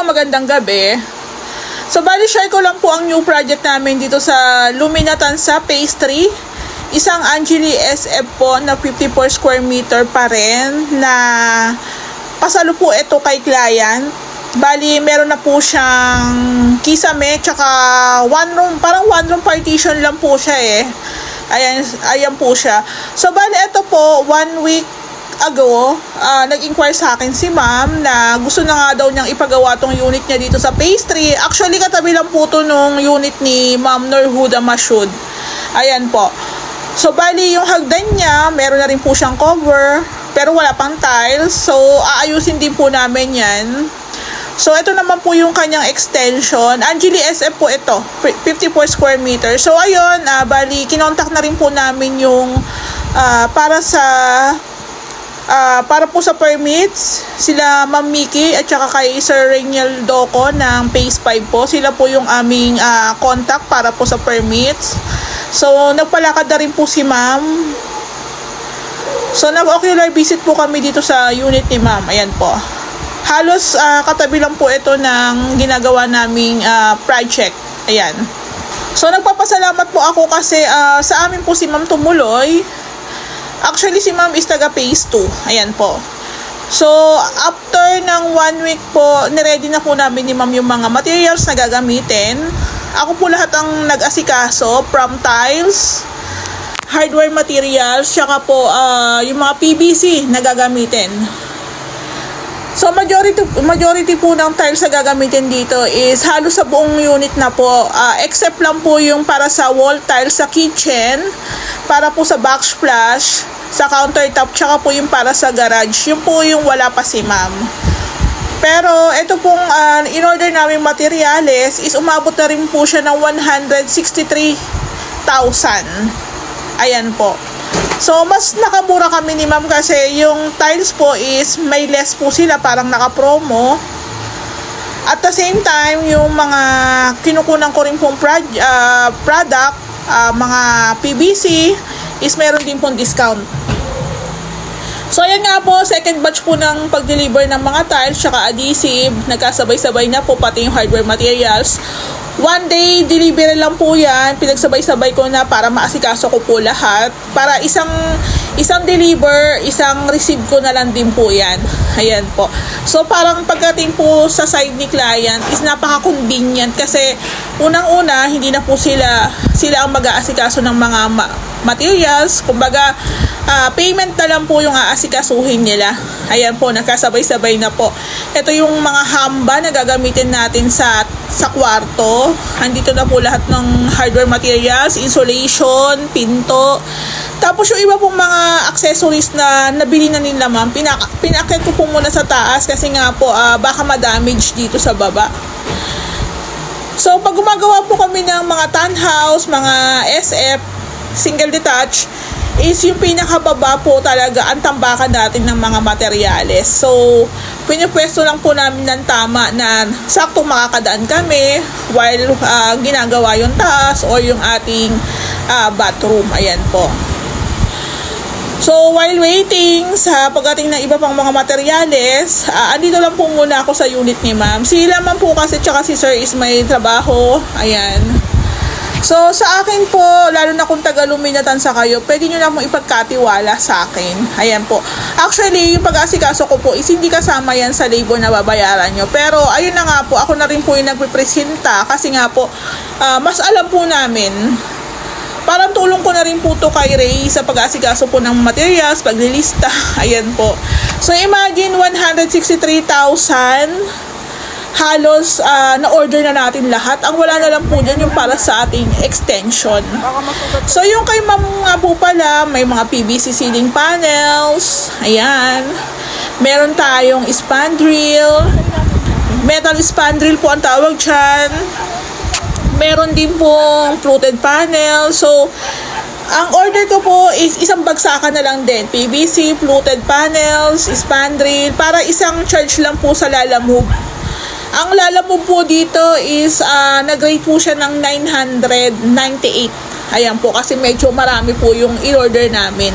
magandang gabi. So, bali share ko lang po ang new project namin dito sa Lumina Tansa Phase 3. Isang Angeli SF po na 54 square meter pa rin na pasalo po ito kay client. Bali, meron na po siyang kisame, tsaka one room, parang one room partition lang po siya eh. Ayan po siya. So, bali ito po, 1 week ago, nag-inquire sa akin si ma'am na gusto na nga daw niyang ipagawa tong unit niya dito sa Phase 3. Actually, katabi lang po to nung unit ni Ma'am Norhuda Mashud. Ayan po. So, bali yung hagdan niya, meron na rin po siyang cover, pero wala pang tiles. So, aayusin din po namin yan. So, ito naman po yung kanyang extension. Angeli SF po ito, 54 square meter. So, ayun, bali, kinontak na rin po namin yung para po sa permits, sila Ma'am Mickey at saka kay Sir Rainiel Doco ng Phase 5 po. Sila po yung aming contact para po sa permits. So, nagpalakad na rin po si Ma'am. So, nag-ocular visit po kami dito sa unit ni Ma'am. Ayan po. Halos katabi lang po ito ng ginagawa naming project. Ayan. So, nagpapasalamat po ako kasi sa amin po si Ma'am tumuloy. Actually, si Ma'am is taga Phase 2. Ayan po. So, after ng 1 week po, niready na po namin ni Ma'am yung mga materials na gagamitin. Ako po lahat ang nag-asikaso from tiles, hardware materials, tsaka po yung mga PVC na gagamitin. So, majority po ng tiles na gagamitin dito is halos sa buong unit na po. Except lang po yung para sa wall tiles sa kitchen, para po sa backsplash, sa countertop, tsaka po yung para sa garage. Yung po yung wala pa si Ma'am. Pero ito pong in-order namin materials is umabot na rin po siya ng 163,000. Ayan po. So, mas nakamura kami ni Ma'am kasi yung tiles po is may less po sila, parang naka-promo. At the same time, yung mga kinukunan ko rin pong product, mga PVC, is meron din pong discount. So, ayan nga po, second batch po ng pag-deliver ng mga tiles, tsaka adhesive, nagkasabay-sabay na po pati yung hardware materials. 1 day delivery lang po yan, pinagsabay-sabay ko na para maasikaso ko po lahat. Para isang deliver, isang receive ko na lang din po yan. Ayan po. So, parang pagdating po sa side ni client is napaka-convenient kasi unang-una, hindi na po sila ang mag-aasikaso ng mga materials. Kumbaga, payment na lang po yung aasikasuhin nila. Ayan po, nagkasabay-sabay na po. Ito yung mga hamba na gagamitin natin sa kwarto. Andito na po lahat ng hardware materials, insulation, pinto. Tapos yung iba pong mga accessories na nabili na nila Ma'am, pinakit ko po muna sa taas kasi nga po baka ma-damage dito sa baba. So, pag gumagawa po kami ng mga townhouse, mga SF, single detached, is yung pinakababa po talaga ang tambakan natin ng mga materyales. So, pinipwesto lang po namin ng tama na saktong makakadaan kami while ginagawa yung taas o yung ating bathroom. Ayan po. So, while waiting sa pagdating ng iba pang mga materyales, andito lang po muna ako sa unit ni Ma'am. Sila man po kasi tsaka si Sir is may trabaho. Ayan. So, sa akin po, lalo na kung taga-Lumina Tansa kayo, pwede nyo lang mong ipagkatiwala sa akin. Ayan po. Actually, yung pag-asikaso ko po is hindi kasama yan sa labor na babayaran nyo. Pero, ayun na nga po, ako na rin po yung nagpipresenta kasi nga po, mas alam po namin. Parang tulong ko na rin po to kay Ray sa pag-asikaso po ng materials, paglilista. Ayan po. So, imagine 163,000. Halos na-order na natin lahat. Ang wala na lang po dyan yung para sa ating extension. So, yung kay Ma'am nga po pala, may mga PVC ceiling panels. Ayan. Meron tayong spandrel. Metal spandrel po ang tawag dyan. Meron din pong fluted panel. So, ang order ko po is isang bagsakan na lang din. PVC, fluted panels, spandrel. Para isang charge lang po sa Lalamove. Ang Lalamove po dito is nag-rate po siya ng 998. Ayan po, kasi medyo marami po yung in-order namin.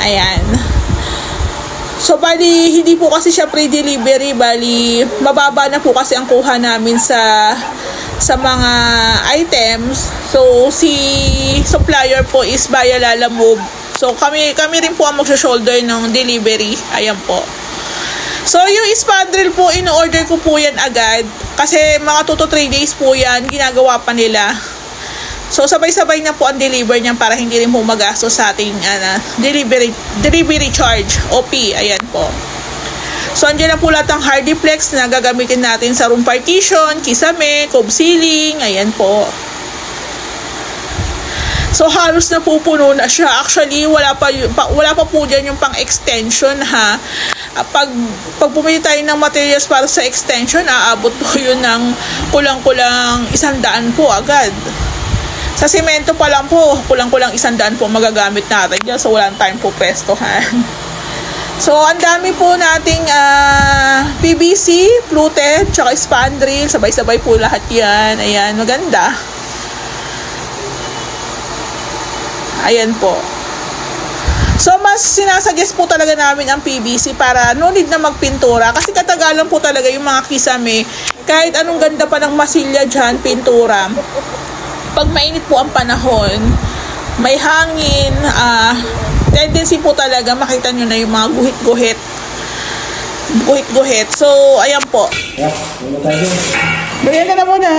Ayan. So, bali, hindi po kasi siya pre-delivery. Bali, mababa na po kasi ang kuha namin sa mga items. So, si supplier po is via Lalamove. So, kami rin po ang mag-shoulder ng delivery. Ayan po. So, yung spandrel po, in-order ko po yan agad. Kasi mga 2 to 3 days po yan, ginagawa pa nila. So, sabay-sabay na po ang deliver niyan para hindi rin po magastos sa ating delivery charge, OP. Ayan po. So, andyan na po lahat ng Hardiplex na gagamitin natin sa room partition, kisame, cove ceiling. Ayan po. So, halos na pupuno na siya. Actually, wala pa po dyan yung pang-extension, ha. Pag bumili tayo ng materials para sa extension, aabot po yun ng kulang-kulang 100 po agad. Sa semento pa lang po, kulang-kulang 100 po magagamit natin dyan. So, walang time po prestohan. So, ang dami po nating PVC, fluted, tsaka spandrel. Sabay-sabay po lahat yan. Ayan, maganda. Ayan po. So, mas sinasuggest po talaga namin ang PVC para no need na magpintura. Kasi katagalan po talaga yung mga kisame. Kahit anong ganda pa ng masilya dyan, pintura. Pag mainit po ang panahon, may hangin, tendency po talaga makita nyo na yung mga guhit-guhit. Guhit-guhit. So, ayan po. Bigyan na muna.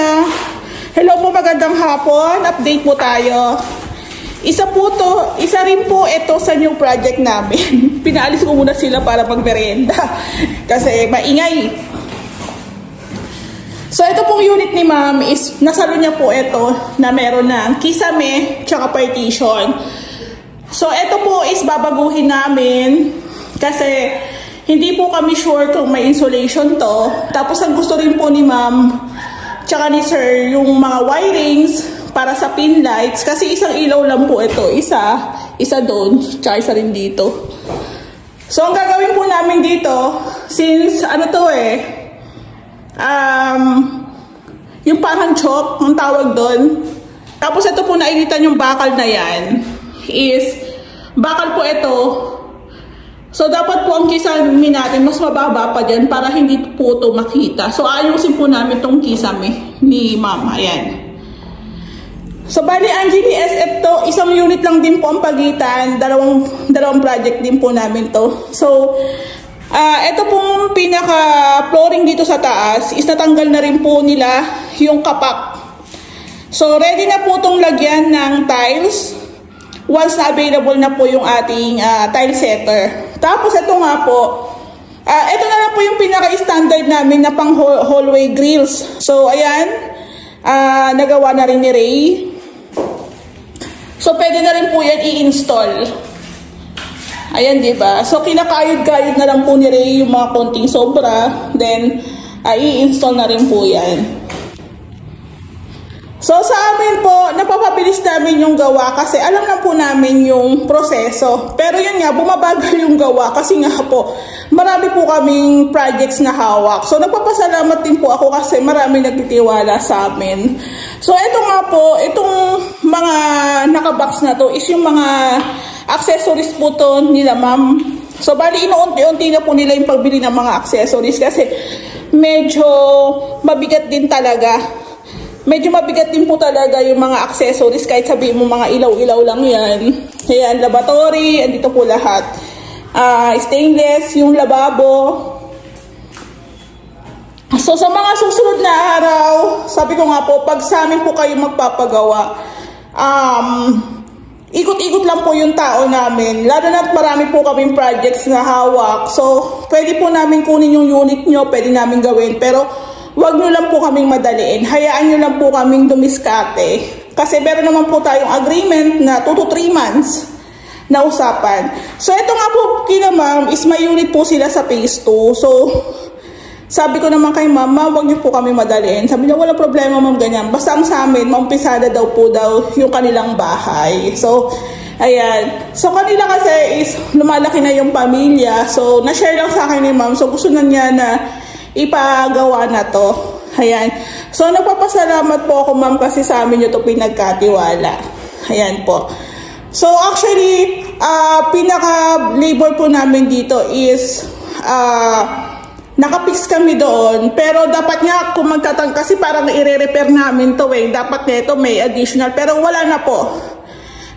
Hello po, magandang hapon. Update po tayo. Isa rin po ito sa new project namin. Pinaalis ko muna sila para magmerienda. Kasi maingay. So, ito pong unit ni ma'am is, nasalo niya po ito na meron ng kisame tsaka partition. So, ito po is babaguhin namin kasi hindi po kami sure kung may insulation to. Tapos, ang gusto rin po ni ma'am tsaka ni sir yung mga wirings para sa pin lights. Kasi isang ilaw lang po ito. Isa doon, tsaka isa rin dito. So, ang gagawin po namin dito, since yung parang chalk, ang tawag doon. Tapos ito po nainitan yung bakal na yan. Bakal po ito. So dapat po ang kisame natin mas mababa pa dyan para hindi po ito makita. So ayusin po namin itong kisame ni mama. Ayan. So bali ang GPSF to, isang unit lang din po ang pagitan. Dalawang project din po namin to. So ito pong pinaka-flooring dito sa taas is natanggal na rin po nila yung kapak. So, ready na po itong lagyan ng tiles once na available na po yung ating tile setter. Tapos, ito nga po, ito na lang po yung pinaka-standard namin na pang hallway grills. So, ayan, nagawa na rin ni Ray. So, pwede na rin po yan i-install. Ayan, diba? So, kinakayod-kayod na lang po ni Ray yung mga konting sobra. Then, i-install na rin po yan. So, sa amin po, napapabilis namin yung gawa kasi alam na po namin yung proseso. Pero yun nga, bumabagal yung gawa kasi nga po, marami po kaming projects na hawak. So, nagpapasalamat din po ako kasi marami nagtitiwala sa amin. So, ito nga po, itong mga nakabox na to is yung mga accessories po to nila ma'am. So, bali, inuunti-unti na po nila yung pagbili ng mga accessories kasi medyo mabigat din talaga. Medyo mabigat din po talaga yung mga accessories kahit sabihin mo mga ilaw-ilaw lang yan. Ayan, lavatory, andito po lahat. Stainless, yung lababo. So, sa mga susunod na araw, sabi ko nga po, pag sa amin po kayo magpapagawa, ikot-ikot lang po yung tao namin. Lalo na't marami po kaming projects na hawak. So, pwede po namin kunin yung unit nyo, pwede namin gawin. Pero, wag nyo lang po kaming madaliin. Hayaan nyo lang po kaming dumiskate. Kasi meron naman po tayong agreement na 2 to 3 months na usapan. So, ito nga po kina ma'am is may unit po sila sa phase 2. So, sabi ko naman kay mama, wag niyo po kami madaliin. Sabi niya, wala problema ma'am, ganyan. Basta ang sa amin, maumpisada daw po yung kanilang bahay. So, ayan. So, kanila kasi is lumalaki na yung pamilya. So, na-share lang sa akin ni ma'am. So, gusto na niya na ipagawa na to. Ayan. So, nagpapasalamat po ako ma'am kasi sa amin nyo to pinagkatiwala. Ayan po. So actually, pinaka-labor po namin dito is nakapix kami doon. Pero dapat nga kung kasi parang i-repair namin to dapat nito may additional. Pero wala na po.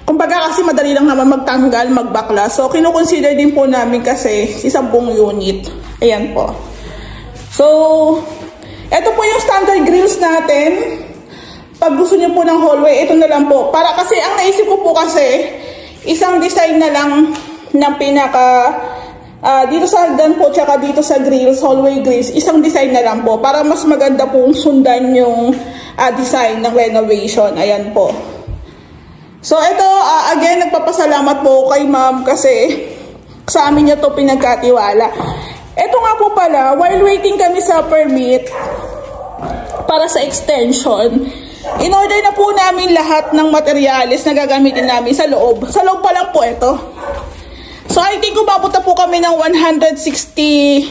Kumbaga kasi madali lang naman magtanggal, magbakla. So kinukonsider din po namin kasi isang buong unit. Ayan po. So, ito po yung standard grills natin. Pag gusto niyo po ng hallway, ito na lang po. Para kasi, ang naisip ko po kasi, isang design na lang ng pinaka, dito sa hagdan po, tsaka dito sa grills, hallway grills, isang design na lang po. Para mas maganda po sundan yung design ng renovation. Ayan po. So, ito, again, nagpapasalamat po kay ma'am kasi sa amin niya to pinagkatiwala. Ito nga po pala, while waiting kami sa permit para sa extension, in-order na po namin lahat ng materials na gagamitin namin sa loob. Sa loob pa lang po ito. So, I think umapunta po kami ng 63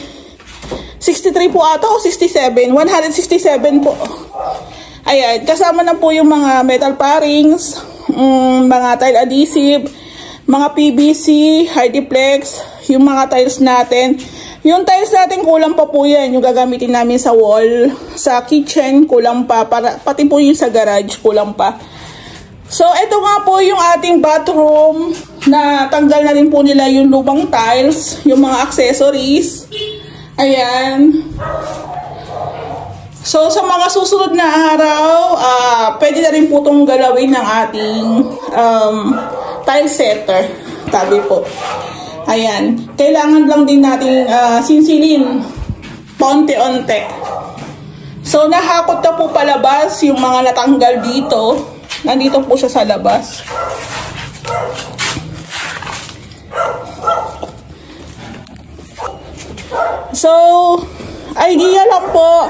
po ata o 67. 167 po. Ayan, kasama na po yung mga metal parings, mga tile adhesive, mga PVC, Hydiplex, yung mga tiles natin. Yung tiles natin kulang pa po yan, yung gagamitin namin sa wall, sa kitchen, kulang pa, pati po yung sa garage, kulang pa. So, ito nga po yung ating bathroom, na tanggal na rin po nila yung lubang tiles, yung mga accessories. Ayan. So, sa mga susunod na araw, pwede na rin po itong galawin ng ating tile setter. Tabi po. Ayan. Kailangan lang din natin sinsilin. Paunti-unti. So, nahakot na po palabas yung mga natanggal dito. Nandito po siya sa labas. So, idea lang po.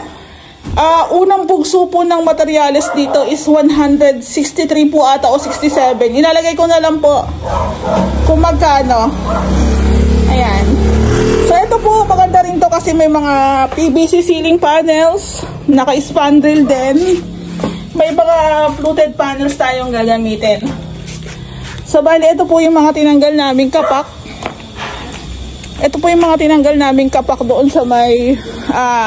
Unang bugso po ng materials dito is 163 po ata o 67. Ilalagay ko na lang po kung magkano. Ayan. So, ito po, maganda rin to kasi may mga PVC ceiling panels. Naka-spandrel din. May mga fluted panels tayong gagamitin. So, bali, ito po yung mga tinanggal naming kapak. Ito po yung mga tinanggal naming kapak doon sa may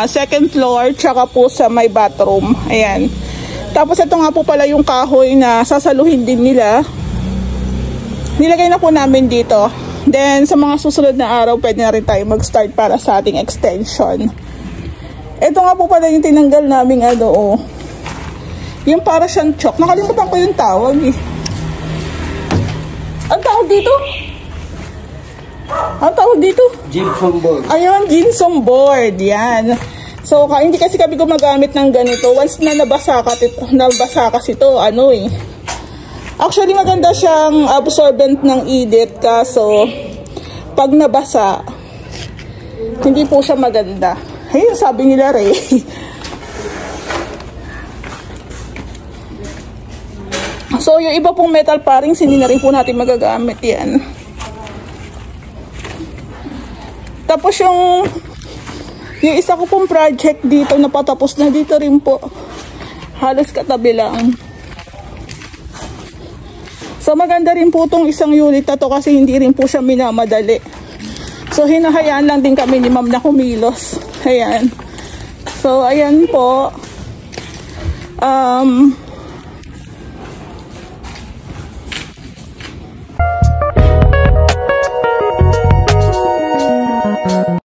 second floor, tsaka po sa may bathroom. Ayan. Tapos ito nga po pala yung kahoy na sasaluhin din nila. Nilagay na po namin dito. Then, sa mga susunod na araw, pwede na rin tayo mag-start para sa ating extension. Ito nga po pala yung tinanggal naming yung para siyang chalk. Nakalimutan ko yung tawag eh. Ang tawag dito? Ang tawag dito? Gypsum board. Ayun, gypsum board. Yan. So, hindi kasi kami gumagamit ng ganito. Once na nabasa kasi ito, Actually, maganda siyang absorbent ng init. Kaso, pag nabasa, hindi po siya maganda. Ayun, sabi nila Ray. So, yung iba pong metal parings, hindi na rin po natin magagamit yan. Tapos yung isa ko pong project dito na patapos na dito rin po. Halos katabi lang. So maganda rin po itong isang unit na to kasi hindi rin po siya minamadali. So hinahayaan lang din kami ni ma'am na kumilos. Ayan. So ayan po.